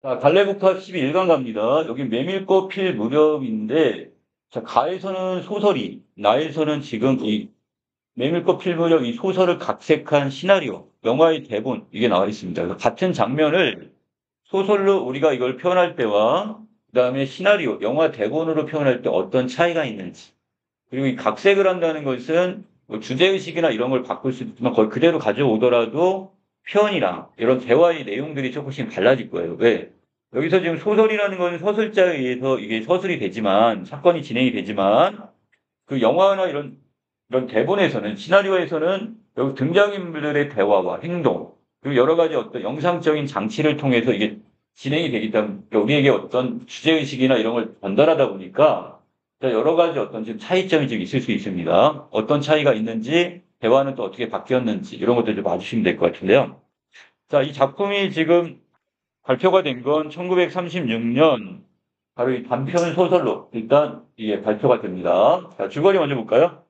자, 갈래복합 11강 갑니다. 여기 메밀꽃 필 무렵인데, 자, 가에서는 소설이, 나에서는 지금 이 메밀꽃 필 무렵 이 소설을 각색한 시나리오, 영화의 대본, 이게 나와 있습니다. 그래서 같은 장면을 소설로 우리가 이걸 표현할 때와, 그 다음에 시나리오, 영화 대본으로 표현할 때 어떤 차이가 있는지. 그리고 이 각색을 한다는 것은 뭐 주제의식이나 이런 걸 바꿀 수 있지만 거의 그대로 가져오더라도 표현이랑 이런 대화의 내용들이 조금씩 달라질 거예요. 왜? 여기서 지금 소설이라는 건 서술자에 의해서 이게 서술이 되지만, 사건이 진행이 되지만, 그 영화나 이런 대본에서는, 시나리오에서는 여기 등장인물들의 대화와 행동, 그리고 여러 가지 어떤 영상적인 장치를 통해서 이게 진행이 되기 때문에 우리에게 어떤 주제의식이나 이런 걸 전달하다 보니까 여러 가지 어떤 지금 차이점이 좀 있을 수 있습니다. 어떤 차이가 있는지, 대화는 또 어떻게 바뀌었는지, 이런 것들 좀 봐주시면 될 것 같은데요. 자, 이 작품이 지금 발표가 된 건 1936년, 바로 이 단편 소설로 일단 이게 발표가 됩니다. 자, 줄거리 먼저 볼까요?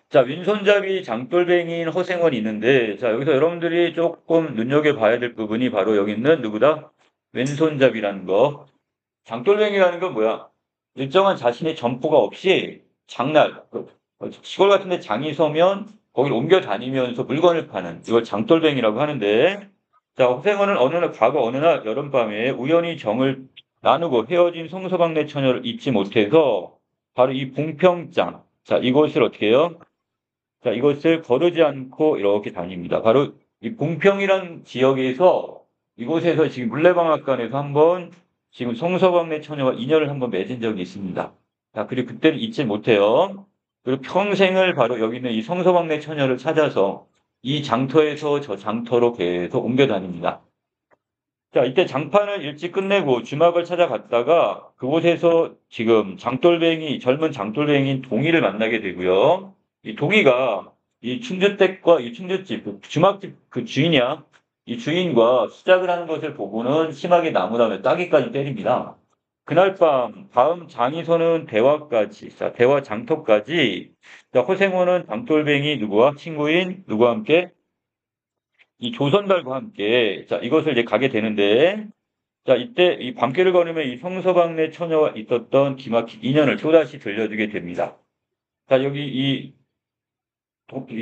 자, 윈손잡이 장돌뱅이인 허생원이 있는데, 자, 여기서 여러분들이 조금 눈여겨봐야 될 부분이 바로 여기 있는 누구다? 왼손잡이라는 거. 장돌뱅이라는 건 뭐야? 일정한 자신의 점포가 없이 장날, 시골 같은 데 장이 서면 거기를 옮겨 다니면서 물건을 파는, 이걸 장돌뱅이라고 하는데, 자, 허생원은 어느 날 여름밤에 우연히 정을 나누고 헤어진 성서방네 처녀를 잊지 못해서 바로 이 봉평장, 자, 이곳을 어떻게 해요? 자, 이것을 거르지 않고 이렇게 다닙니다. 바로 이 봉평이란 지역에서 이곳에서 지금 물레방앗간에서 한번 지금 송서방네 처녀와 인연을 한번 맺은 적이 있습니다. 자, 그리고 그때는 잊지 못해요. 그리고 평생을 바로 여기 있는 이 송서방네 처녀를 찾아서 이 장터에서 저 장터로 계속 옮겨 다닙니다. 자, 이때 장판을 일찍 끝내고 주막을 찾아갔다가 그곳에서 지금 젊은 장돌뱅이인 동이를 만나게 되고요. 이 동이가 이 충주댁과 이 충주집, 그 주막집 그 주인이야. 이 주인과 수작을 하는 것을 보고는 심하게 나무라며 따귀까지 때립니다. 그날 밤, 다음 장이서는 대화까지, 자, 대화 장터까지, 자, 허생호는 장돌뱅이 누구와 친구인 누구와 함께 이 조선달과 함께 자 이것을 이제 가게 되는데 자 이때 이 밤길을 걸으면 이 성서방네 처녀와 있었던 기막힌 인연을 또다시 들려주게 됩니다. 자 여기 이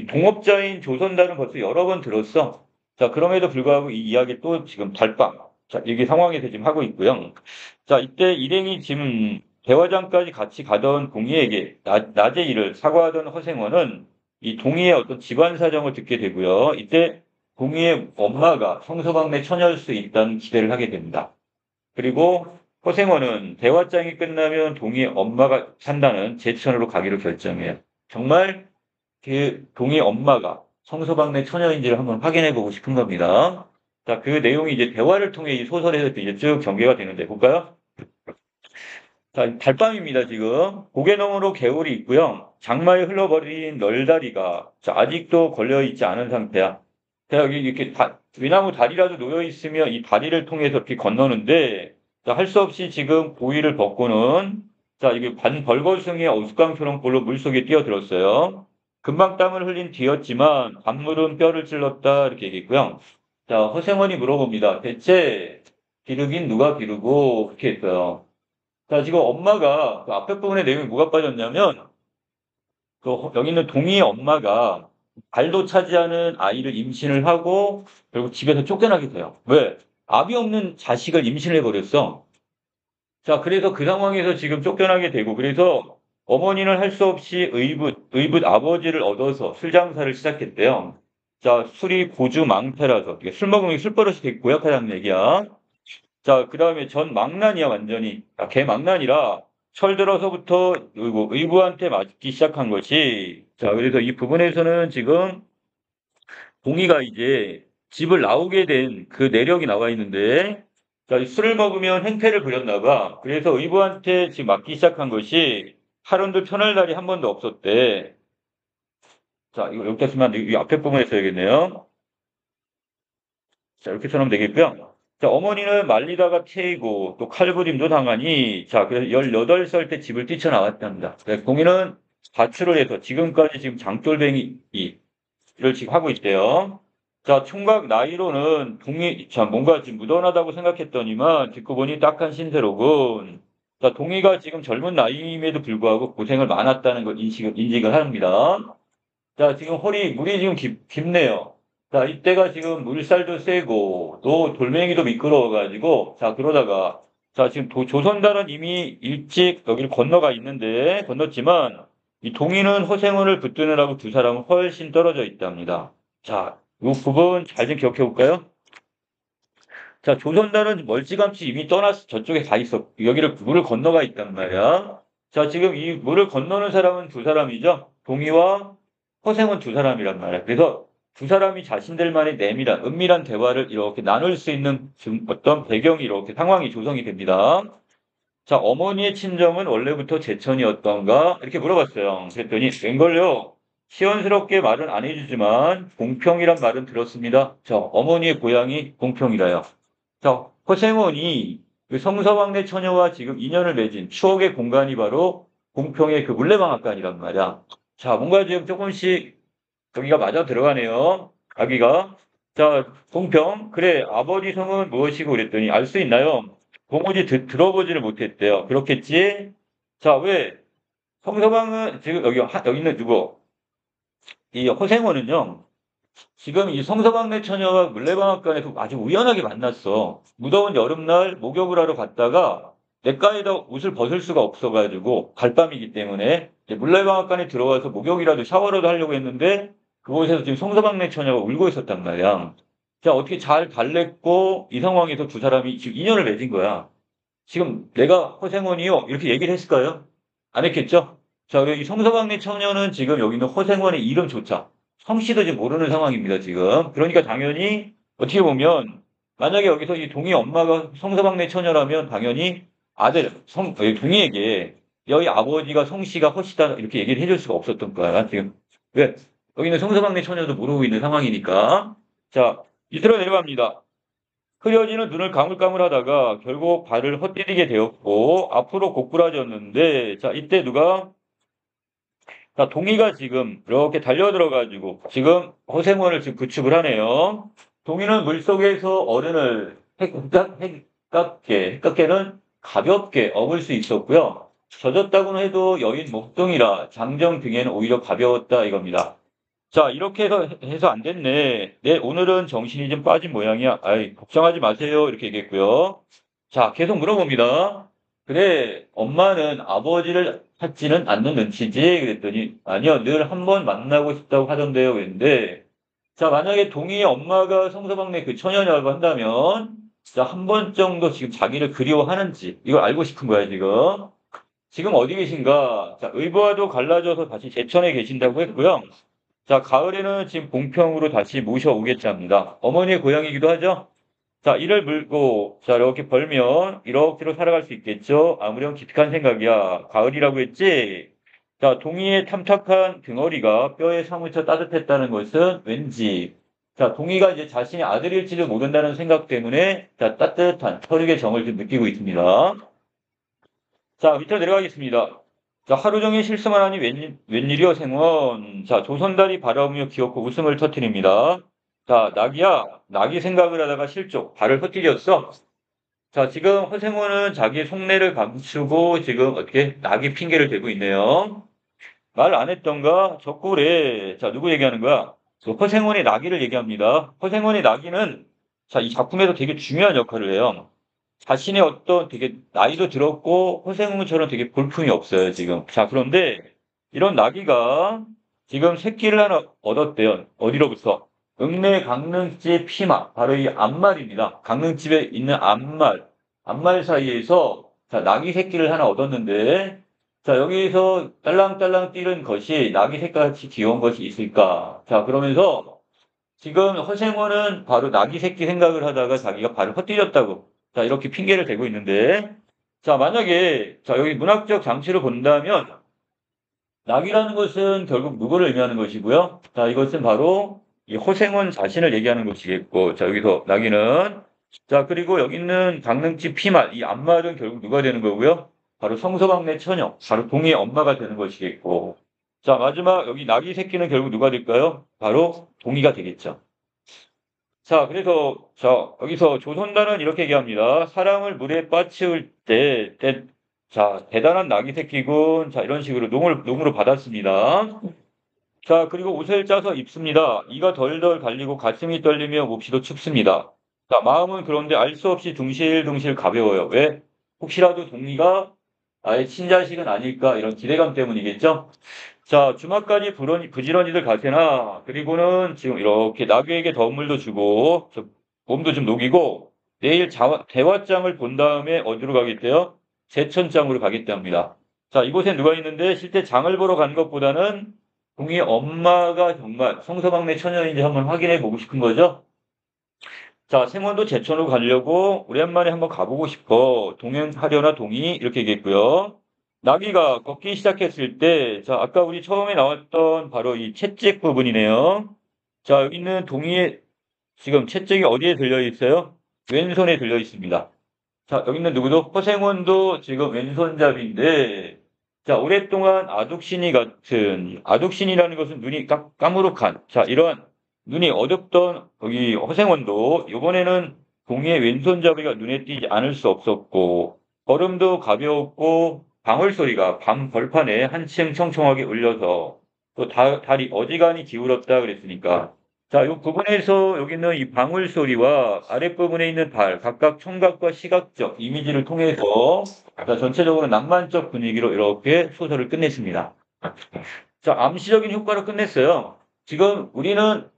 동업자인 조선달은 벌써 여러 번 들었어. 자 그럼에도 불구하고 이 이야기 또 지금 달방 자 이게 상황에서 지금 하고 있고요. 자 이때 일행이 지금 대화장까지 같이 가던 동희에게 낮의 일을 사과하던 허생원은 이 동희의 어떤 집안 사정을 듣게 되고요. 이때 동희의 엄마가 성서방네 처녀일 수 있다는 기대를 하게 됩니다. 그리고 허생원은 대화장이 끝나면 동희의 엄마가 산다는 제천으로 가기로 결정해요. 정말 그 동희 엄마가 성서방네 처녀인지를 한번 확인해 보고 싶은 겁니다. 자, 그 내용이 이제 대화를 통해 이 소설에서 이제 쭉 전개가 되는데 볼까요? 자, 달밤입니다, 지금. 고개 너머로 개울이 있고요. 장마에 흘러버린 널다리가 자, 아직도 걸려있지 않은 상태야. 자, 여기 이렇게 외나무 다리라도 놓여 있으면 이 다리를 통해서 이렇게 건너는데, 자, 할 수 없이 지금 고의를 벗고는, 자, 이게 벌거숭이의 어숙강처럼 볼로 물속에 뛰어들었어요. 금방 땀을 흘린 뒤였지만, 강물은 뼈를 찔렀다, 이렇게 얘기했고요. 자, 허생원이 물어봅니다. 대체 기르긴 누가 기르고, 그렇게 했어요. 자, 지금 엄마가 그 앞에 부분의 내용이 뭐가 빠졌냐면 여기 있는 동희의 엄마가 발도 차지 않은 아이를 임신을 하고 결국 집에서 쫓겨나게 돼요. 왜? 압이 없는 자식을 임신을 해버렸어. 자, 그래서 그 상황에서 지금 쫓겨나게 되고 그래서 어머니는 할 수 없이 의붓 아버지를 얻어서 술 장사를 시작했대요. 자, 술이 고주망태라서 술 먹으면 술버릇이 되게 고약하다는 얘기야. 자, 그 다음에 전 망난이야, 완전히. 개 망난이라 철들어서부터 의부한테 맞기 시작한 것이. 자, 그래서 이 부분에서는 지금 동의가 이제 집을 나오게 된 그 내력이 나와 있는데, 자, 술을 먹으면 행패를 부렸나 봐. 그래서 의부한테 지금 맞기 시작한 것이 하루도 편할 날이 한 번도 없었대. 자, 이거 여기다 쓰면 안 돼. 이 앞에 부분에 써야겠네요. 자, 이렇게 써놓으면 되겠고요. 자, 어머니는 말리다가 태이고 또 칼부림도 당하니 자, 그래서 18살 때 집을 뛰쳐나왔답니다. 공인은 가출을 해서 지금까지 지금 장돌뱅이 일을 지금 하고 있대요. 자, 총각 나이로는 참, 뭔가 지금 무던하다고 생각했더니만, 듣고 보니 딱한 신세로군. 자, 동의가 지금 젊은 나이임에도 불구하고 고생을 많았다는 걸 인식을 합니다. 자, 지금 물이 지금 깊네요. 자, 이때가 지금 물살도 세고, 또 돌멩이도 미끄러워가지고, 자, 그러다가, 자, 지금 조선달은 이미 일찍 여기를 건넜지만, 이 동이는 허생원을 붙드느라고 두 사람은 훨씬 떨어져 있답니다. 자, 이 부분 잘 좀 기억해 볼까요? 자, 조선달은 멀찌감치 이미 떠나서 저쪽에 가 있어. 여기를 물을 건너가 있단 말이야. 자, 지금 이 물을 건너는 사람은 두 사람이죠. 동이와 허생은 두 사람이란 말이야. 그래서 두 사람이 자신들만의 은밀한 대화를 이렇게 나눌 수 있는 어떤 배경이 이렇게 상황이 조성이 됩니다. 자, 어머니의 친정은 원래부터 제천이었던가? 이렇게 물어봤어요. 그랬더니, 웬걸요? 시원스럽게 말은 안 해주지만, 공평이란 말은 들었습니다. 자, 어머니의 고향이 공평이라요. 자, 허생원이 그 성서왕래 처녀와 지금 인연을 맺은 추억의 공간이 바로 공평의 그 물레방앗간이란 말이야. 자, 뭔가 지금 조금씩 여기가 맞아 들어가네요. 아기가. 자, 공평. 그래, 아버지 성은 무엇이고 그랬더니 알 수 있나요? 도무지 들어보지를 못했대요. 그렇겠지? 자, 왜? 성서방은 지금 여기 있는 누구? 이 허생원은요. 지금 이 성서방네 처녀와 물레방앗간에서 아주 우연하게 만났어. 무더운 여름날 목욕을 하러 갔다가 냇가에다 옷을 벗을 수가 없어가지고 갈밤이기 때문에 이제 물레방앗간에 들어와서 목욕이라도 샤워라도 하려고 했는데 그곳에서 지금 성서방네 처녀가 울고 있었단 말이야. 자, 어떻게 잘 달랬고 이 상황에서 두 사람이 지금 인연을 맺은 거야. 지금 내가 허생원이요 이렇게 얘기를 했을까요? 안 했겠죠? 자, 이 성서방네 처녀는 지금 여기 있는 허생원의 이름조차 성씨도 지금 모르는 상황입니다, 지금. 그러니까 당연히 어떻게 보면 만약에 여기서 이 동희 엄마가 성서방네 처녀라면 당연히 동희에게 여기 아버지가 성씨가 허씨다 이렇게 얘기를 해줄 수가 없었던 거야, 지금. 왜? 여기는 성서방네 처녀도 모르고 있는 상황이니까. 자, 밑으로 내려갑니다. 흐려지는 눈을 까물까물하다가 결국 발을 헛디디게 되었고 앞으로 고꾸라졌는데 자 이때 누가 자 동이가 지금 이렇게 달려들어가지고 지금 허생원을 지금 구축을 하네요. 동이는 물속에서 어른을 헷깝게는 가볍게 업을 수 있었고요. 젖었다고는 해도 여인 목동이라 장정 등에는 오히려 가벼웠다 이겁니다. 자, 이렇게 해서 안 됐네. 네, 오늘은 정신이 좀 빠진 모양이야. 아이, 걱정하지 마세요. 이렇게 얘기했고요. 자, 계속 물어봅니다. 그래, 엄마는 아버지를 찾지는 않는 눈치지? 그랬더니, 아니요, 늘 한 번 만나고 싶다고 하던데요. 그랬는데, 자, 만약에 동희의 엄마가 성서방네 그 처녀냐고 한다면, 자, 한 번 정도 지금 자기를 그리워하는지, 이걸 알고 싶은 거야, 지금. 지금 어디 계신가? 자, 의부와도 갈라져서 다시 제천에 계신다고 했고요. 자, 가을에는 지금 공평으로 다시 모셔오겠답니다. 어머니의 고향이기도 하죠? 자, 이를 물고, 자, 이렇게 벌면 이렇게로 살아갈 수 있겠죠? 아무렴 기특한 생각이야. 가을이라고 했지? 자, 동이의 탐탁한 등허리가 뼈에 사무쳐 따뜻했다는 것은 왠지, 자, 동이가 이제 자신의 아들일지도 모른다는 생각 때문에, 자, 따뜻한 혈육의 정을 좀 느끼고 있습니다. 자, 밑으로 내려가겠습니다. 자, 하루 종일 실수만 하니 웬일이여 생원. 자, 조선달이 바라보며 귀엽고 웃음을 터뜨립니다. 자, 낙이 생각을 하다가 실족, 발을 헛디뎠어. 자, 지금 허생원은 자기의 속내를 감추고 지금 어떻게 낙이 핑계를 대고 있네요. 말 안 했던가? 적고래. 자, 누구 얘기하는 거야? 허생원의 낙이를 얘기합니다. 허생원의 낙이는 자, 이 작품에서 되게 중요한 역할을 해요. 자신의 어떤 되게 나이도 들었고 허생웅처럼 되게 볼품이 없어요, 지금. 자, 그런데 이런 나귀가 지금 새끼를 하나 얻었대요. 어디로부터? 읍내 강릉집 피마, 바로 이 암말입니다. 강릉집에 있는 암말 사이에서 자, 나귀 새끼를 하나 얻었는데 자, 여기에서 딸랑딸랑 뛰는 것이 나귀 새끼같이 귀여운 것이 있을까? 자, 그러면서 지금 허생원은 바로 나귀 새끼 생각을 하다가 자기가 발을 헛디뎠다고. 자, 이렇게 핑계를 대고 있는데. 자, 만약에, 자, 여기 문학적 장치를 본다면, 낙이라는 것은 결국 누구를 의미하는 것이고요. 자, 이것은 바로 이 허생원 자신을 얘기하는 것이겠고, 자, 여기서 낙이는, 자, 그리고 여기 있는 강릉집 피말, 이 암말은 결국 누가 되는 거고요. 바로 성서방네 처녀, 바로 동희의 엄마가 되는 것이겠고. 자, 마지막 여기 낙이 새끼는 결국 누가 될까요? 바로 동희가 되겠죠. 자, 그래서, 자, 여기서 조선단은 이렇게 얘기합니다. 사람을 물에 빠치울 자, 대단한 낙이 새끼군. 자, 이런 식으로 농으로 받았습니다. 자, 그리고 옷을 짜서 입습니다. 이가 덜덜 갈리고 가슴이 떨리며 몹시도 춥습니다. 자, 마음은 그런데 알 수 없이 둥실둥실 가벼워요. 왜? 혹시라도 동리가 아예 친자식은 아닐까 이런 기대감 때문이겠죠? 자, 주막까지 부지런히들 가세나, 그리고는 지금 이렇게 나귀에게 더운 물도 주고, 몸도 좀 녹이고, 내일 대화장을 본 다음에 어디로 가겠대요? 제천장으로 가겠답니다. 자, 이곳에 누가 있는데 실제 장을 보러 간 것보다는 동희 엄마가 정말 성서방네 처녀인지 한번 확인해 보고 싶은 거죠? 자, 생원도 제천으로 가려고 오랜만에 한번 가보고 싶어. 동행하려나 동의? 이렇게 얘기했고요. 나귀가 걷기 시작했을 때, 자, 아까 우리 처음에 나왔던 바로 이 채찍 부분이네요. 자, 여기 있는 동의에, 지금 채찍이 어디에 들려 있어요? 왼손에 들려 있습니다. 자, 여기 있는 누구도? 허생원도 지금 왼손잡이인데, 자, 오랫동안 아둑신이라는 것은 눈이 까무룩한, 자, 이런 눈이 어둡던 여기 허생원도 이번에는 동의의 왼손잡이가 눈에 띄지 않을 수 없었고, 걸음도 가벼웠고, 방울 소리가 밤 벌판에 한층 청청하게 울려서 또 다리 어지간히 기울었다 그랬으니까, 자, 이 부분에서 여기는 이 방울 소리와 아랫부분에 있는 달, 각각 청각과 시각적 이미지를 통해서 자, 전체적으로 낭만적 분위기로 이렇게 소설을 끝냈습니다. 자, 암시적인 효과로 끝냈어요. 지금 우리는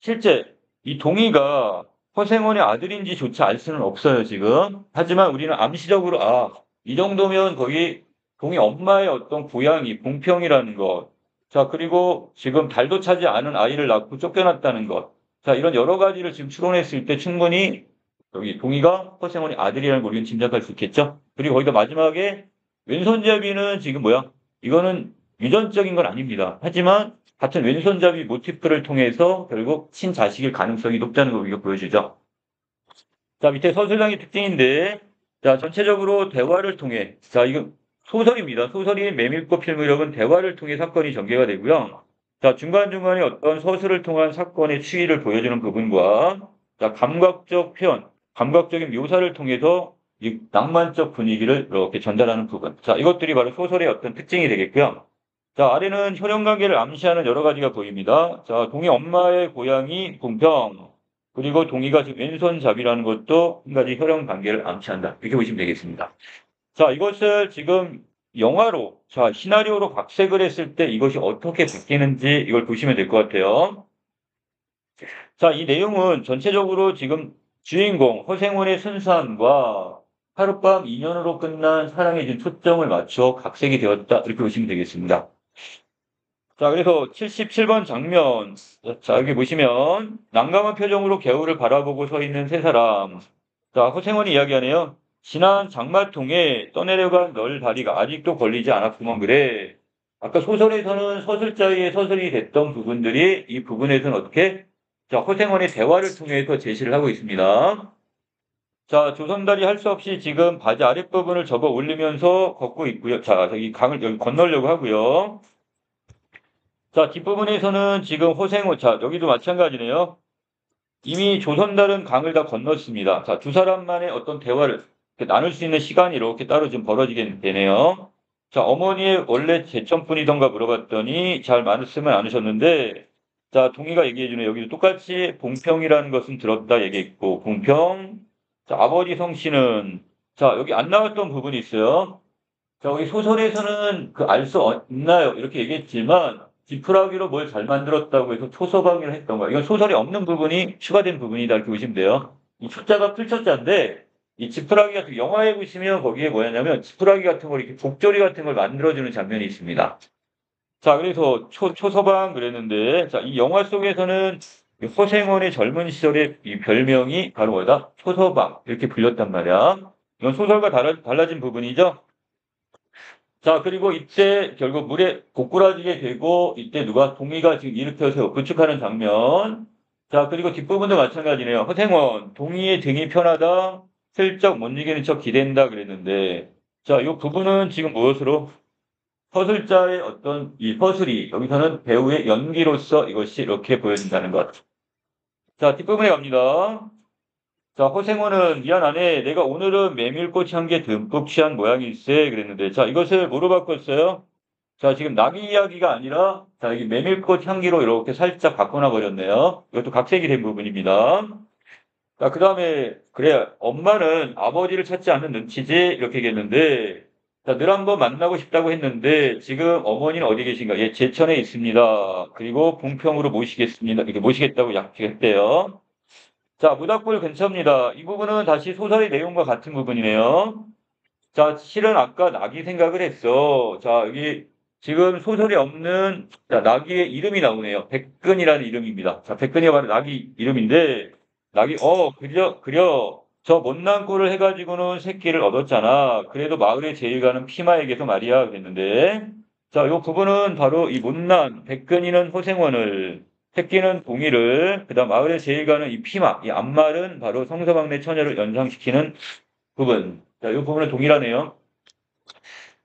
실제 이 동의가 허생원의 아들인지조차 알 수는 없어요, 지금. 하지만 우리는 암시적으로, 아, 이 정도면 거기 동의 엄마의 어떤 고향이 봉평이라는 것. 자, 그리고 지금 달도 차지 않은 아이를 낳고 쫓겨났다는 것. 자, 이런 여러 가지를 지금 추론했을 때 충분히 여기 동의가 허생원의 아들이라는 걸 우리는 짐작할 수 있겠죠? 그리고 거기다 마지막에 왼손잡이는 지금 뭐야? 이거는 유전적인 건 아닙니다. 하지만 같은 왼손잡이 모티프를 통해서 결국 친자식일 가능성이 높다는 걸 우리가 보여주죠. 자, 밑에 서술랑의 특징인데, 자, 전체적으로 대화를 통해, 자, 이거 소설입니다. 소설인 메밀꽃 필무력은 대화를 통해 사건이 전개가 되고요. 자, 중간중간에 어떤 서술을 통한 사건의 추이를 보여주는 부분과, 자, 감각적 표현, 감각적인 묘사를 통해서 이 낭만적 분위기를 이렇게 전달하는 부분. 자, 이것들이 바로 소설의 어떤 특징이 되겠고요. 자, 아래는 혈연관계를 암시하는 여러 가지가 보입니다. 자, 동희 엄마의 고향이 봉평, 그리고 동의가 지금 왼손잡이라는 것도 한 가지 혈연관계를 암시한다. 이렇게 보시면 되겠습니다. 자, 이것을 지금 영화로, 자, 시나리오로 각색을 했을 때 이것이 어떻게 바뀌는지 이걸 보시면 될 것 같아요. 자, 이 내용은 전체적으로 지금 주인공 허생원의 순수함과 하룻밤 인연으로 끝난 사랑에 지금 초점을 맞춰 각색이 되었다. 이렇게 보시면 되겠습니다. 자, 그래서 77번 장면. 자, 여기 보시면 난감한 표정으로 개울을 바라보고 서 있는 세 사람. 자, 허생원이 이야기하네요. 지난 장마통에 떠내려간 널 다리가 아직도 걸리지 않았구먼 그래. 아까 소설에서는 서술자의 서술이 됐던 부분들이 이 부분에서는 어떻게? 자, 허생원의 대화를 통해서 제시를 하고 있습니다. 자, 조선달이 할 수 없이 지금 바지 아랫부분을 접어 올리면서 걷고 있고요. 자, 여기 강을 여기 건너려고 하고요. 자, 뒷부분에서는 지금 자, 여기도 마찬가지네요. 이미 조선달은 강을 다 건넜습니다. 자, 두 사람만의 어떤 대화를 나눌 수 있는 시간이 이렇게 따로 좀 벌어지게 되네요. 자, 어머니의 원래 제천분이던가 물어봤더니 잘 말씀을 않으셨는데, 자, 동희가 얘기해주네. 여기도 똑같이 봉평이라는 것은 들었다 얘기했고, 봉평. 자, 아버지 성씨는, 자, 여기 안 나왔던 부분이 있어요. 자, 여기 소설에서는 그 알 수 없나요? 이렇게 얘기했지만, 지푸라기로 뭘 잘 만들었다고 해서 초서방위를 했던 거야. 이건 소설에 없는 부분이 추가된 부분이다. 이렇게 보시면 돼요. 이 초자가 풀초자인데, 이 지푸라기 같은, 영화에 보시면 거기에 뭐였냐면, 지푸라기 같은 걸 이렇게 복조리 같은 걸 만들어주는 장면이 있습니다. 자, 그래서 초서방 그랬는데, 자, 이 영화 속에서는 이 허생원의 젊은 시절의 이 별명이 바로 뭐다? 초서방. 이렇게 불렸단 말이야. 이건 소설과 달라진 부분이죠. 자, 그리고 이때 결국 물에 고꾸라지게 되고, 이때 누가 동의가 지금 일으켜서 구축하는 장면. 자, 그리고 뒷부분도 마찬가지네요. 허생원, 동의의 등이 편하다, 슬쩍 못 이기는 척 기댄다 그랬는데, 자, 이 부분은 지금 무엇으로? 서술자의 어떤 이 서술이, 여기서는 배우의 연기로서 이것이 이렇게 보여진다는 것. 자, 뒷부분에 갑니다. 자, 허생원은 미안하네. 내가 오늘은 메밀꽃 향기에 듬뿍 취한 모양일세. 그랬는데, 자, 이것을 뭐로 바꿨어요? 자, 지금 낙이 이야기가 아니라, 자, 여기 메밀꽃 향기로 이렇게 살짝 바꿔놔 버렸네요. 이것도 각색이 된 부분입니다. 자, 그 다음에, 그래, 엄마는 아버지를 찾지 않는 눈치지? 이렇게 얘기했는데, 자, 늘 한번 만나고 싶다고 했는데, 지금 어머니는 어디 계신가? 예, 제천에 있습니다. 그리고 봉평으로 모시겠습니다. 이렇게 모시겠다고 약속했대요. 자, 모닥불 괜찮습니다. 이 부분은 다시 소설의 내용과 같은 부분이네요. 자, 실은 아까 낙이 생각을 했어. 자, 여기 지금 소설에 없는 자, 낙이의 이름이 나오네요. 백근이라는 이름입니다. 자, 백근이 바로 낙이 이름인데 낙이 그려 저 못난 꼴을 해가지고는 새끼를 얻었잖아. 그래도 마을의 제일가는 피마에게서 말이야 그랬는데 자, 요 부분은 바로 이 못난 백근이는 호생원을 새끼는 동이를 그다음 마을의 제일가는 이 피마 이 앞말은 바로 성서방네 처녀를 연상시키는 부분. 자, 이 부분은 동일하네요.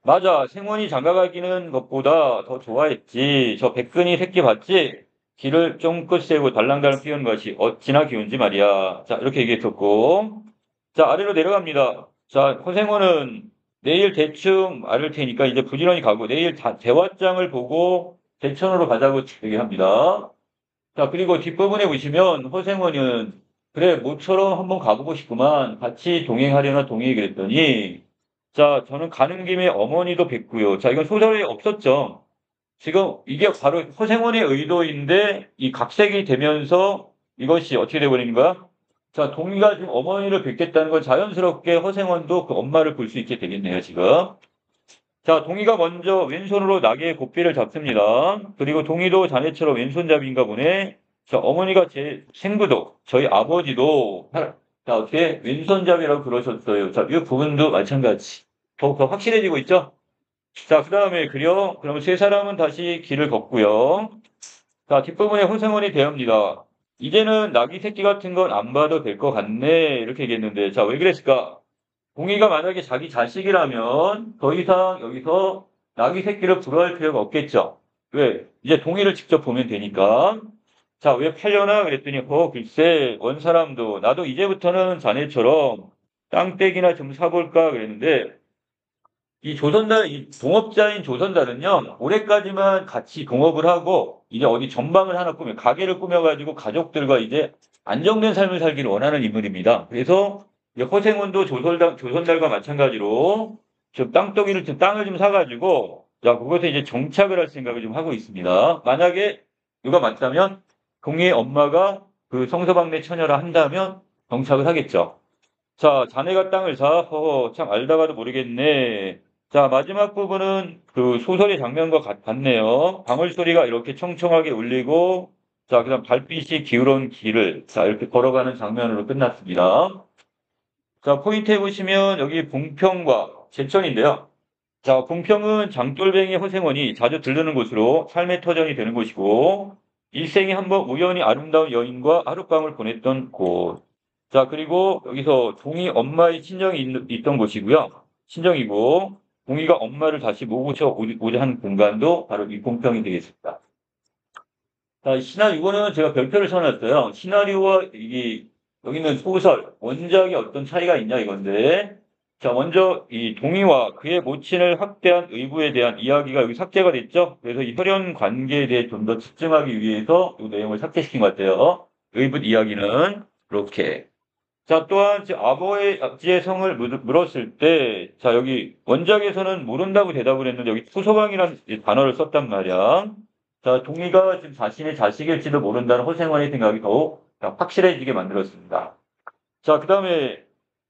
맞아. 생원이 장가가기는 것보다 더 좋아했지. 저 백근이 새끼 봤지? 귀를 쫑긋 세고 달랑달랑 피우는 것이 어찌나 귀여운지 말이야. 자, 이렇게 얘기했었고. 자, 아래로 내려갑니다. 자, 허생원은 내일 대충 알을 테니까 이제 부지런히 가고 내일 대화장을 보고 대천으로 가자고 얘기합니다. 자, 그리고 뒷부분에 보시면 허생원은 그래, 모처럼 한번 가보고 싶구만. 같이 동행하려나 동행이 그랬더니 자, 저는 가는 김에 어머니도 뵙고요. 자, 이건 소설에 없었죠. 지금 이게 바로 허생원의 의도인데 이 각색이 되면서 이것이 어떻게 되어버리는 거야? 자, 동의가 지금 어머니를 뵙겠다는 건 자연스럽게 허생원도 그 엄마를 볼 수 있게 되겠네요, 지금. 자, 동의가 먼저 왼손으로 낙의 고삐를 잡습니다. 그리고 동의도 자네처럼 왼손잡이인가 보네. 자, 어머니가 제 생부도, 저희 아버지도, 자, 어떻게 왼손잡이라고 그러셨어요. 자, 이 부분도 마찬가지. 더욱더 확실해지고 있죠? 자, 그 다음에 그러면 세 사람은 다시 길을 걷고요. 자, 뒷부분에 호생원이 대합니다. 이제는 낙이 새끼 같은 건 안 봐도 될 것 같네. 이렇게 얘기했는데, 자, 왜 그랬을까? 동의가 만약에 자기 자식이라면 더 이상 여기서 낙이 새끼를 불허할 필요가 없겠죠. 왜? 이제 동의를 직접 보면 되니까. 자, 왜 팔려나? 그랬더니, 글쎄, 원 사람도, 나도 이제부터는 자네처럼 땅떼기나 좀 사볼까? 그랬는데, 이 동업자인 조선달은요, 올해까지만 같이 동업을 하고, 이제 어디 전방을 하나 가게를 꾸며가지고 가족들과 이제 안정된 삶을 살기를 원하는 인물입니다. 그래서, 이제 허생원도 조선달과 마찬가지로, 지금 땅을 좀 사가지고, 자, 그것에 이제 정착을 할 생각을 좀 하고 있습니다. 만약에, 누가 맞다면, 동희의 엄마가 그 성서방네 처녀라 한다면, 정착을 하겠죠. 자, 자네가 땅을 사? 참 알다가도 모르겠네. 자, 마지막 부분은 그 소설의 장면과 같네요. 방울 소리가 이렇게 청청하게 울리고, 자, 그다음 달빛이 기울은 길을, 자, 이렇게 걸어가는 장면으로 끝났습니다. 자, 포인트에 보시면 여기 봉평과 제천인데요. 자, 봉평은 장돌뱅이 허생원이 자주 들르는 곳으로 삶의 터전이 되는 곳이고, 일생에 한 번 우연히 아름다운 여인과 하룻밤을 보냈던 곳. 자, 그리고 여기서 동희 엄마의 친정이 있던 곳이고요. 친정이고, 동희가 엄마를 다시 모셔 오자 하는 공간도 바로 이 봉평이 되겠습니다. 자, 이거는 제가 별표를 써놨어요. 시나리오와 여기는 소설, 원작이 어떤 차이가 있냐 이건데. 자, 먼저 이 동희와 그의 모친을 학대한 의부에 대한 이야기가 여기 삭제가 됐죠. 그래서 이 혈연 관계에 대해 좀 더 집중하기 위해서 이 내용을 삭제시킨 것 같아요. 의붓 이야기는 이렇게. 자, 또한 아버지의 성을 물었을 때, 자, 여기 원작에서는 모른다고 대답을 했는데 여기 투소방이라는 단어를 썼단 말이야. 자, 동희가 지금 자신의 자식일지도 모른다는 허생원의 생각이 더욱 확실해지게 만들었습니다. 자, 그 다음에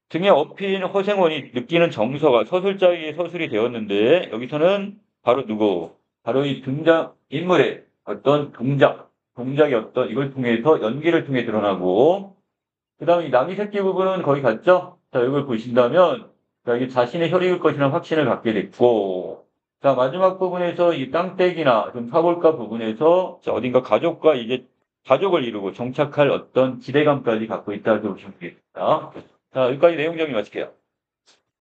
등에 업힌 허생원이 느끼는 정서가 서술자의 서술이 되었는데 여기서는 바로 누구? 바로 이 등장 인물의 어떤 동작의 어떤 이걸 통해서 연기를 통해 드러나고 그 다음에 이 남이 새끼 부분은 거의 같죠? 자, 이걸 보신다면 자, 이게 자신의 혈육일 것이라는 확신을 갖게 됐고 자, 마지막 부분에서 이 땅떼기나 좀 사볼까 부분에서 자, 어딘가 가족과 이제 가족을 이루고 정착할 어떤 기대감까지 갖고 있다고 보시면 되겠습니다. 자, 여기까지 내용 정리 마칠게요.